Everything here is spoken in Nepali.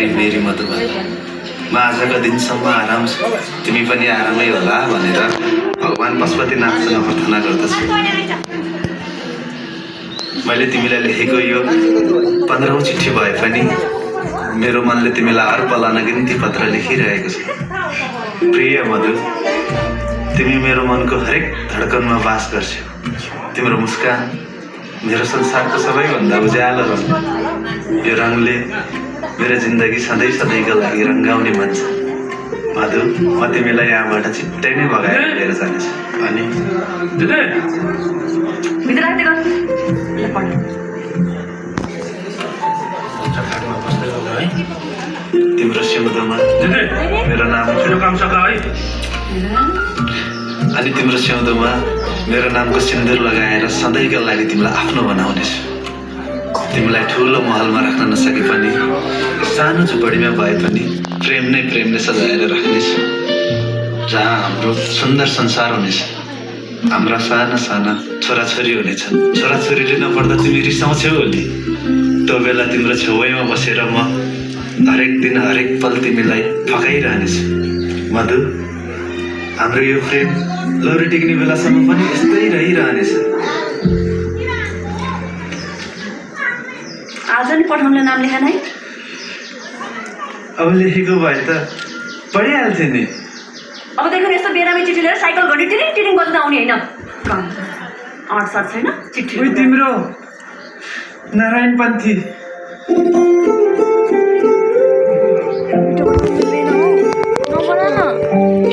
मेरी मेरी मधुबाला, म आजका दिनसम्म आराम छु, तिमी पनि आरामै होला भनेर भगवान पशुपतिनाथसँग प्रार्थना गर्दछु। मैले तिमीलाई लेखेको यो 15औं चिठी भए पनि मेरो मनले तिमीलाई हर पल अनगिन्ती पत्र लेखिरहेको छ। प्रिय मधु, तिमी मेरो मनको हरेक धडकनमा बास गर्छौ। तिम्रो मुस्कान मेरो संसारको सबैभन्दा उज्यालो रङ। यो रङले मेरो जिन्दगी सधैँ सधैँको लागि रङ्गाउने मन छ। मधु, म तिमीलाई यहाँबाट छिट्टै नै भगाएर लिएर जानेछु। अनि तिम्रो सिउँदोमा मेरो नाम अनि तिम्रो सिउँदोमा मेरो नामको सिन्दुर लगाएर सधैँका लागि तिमीलाई आफ्नो बनाउनेछु। तिमीलाई ठुलो महलमा राख्न नसके पनि सानो झुपडीमा भए पनि प्रेमले सजाएर राख्नेछु, जहाँ हाम्रो सुन्दर संसार हुनेछ। हाम्रा साना साना छोराछोरी हुनेछन्। छोराछोरीले नपढ्दा तिमी रिसाउँछौ होली। त्यो बेला तिम्रो छेउमा बसेर म हरेक दिन हरेक पल तिमीलाई फकाइरहनेछु। मधु, हाम्रो यो प्रेम लौरी टिक्ने बेलासम्म पनि यस्तै रहिरहनेछ। आज नि पठाउनले नाम लेखा नै? अब लेखेको भए त पढिहाल्थे नि। अब देखो यस्तो बेरामी चिठी लिएर साइकल घडी टिरिङ बज्दा आउने होइन। काम आँट साथ छैन चिठी। तिम्रो नारायण पन्थी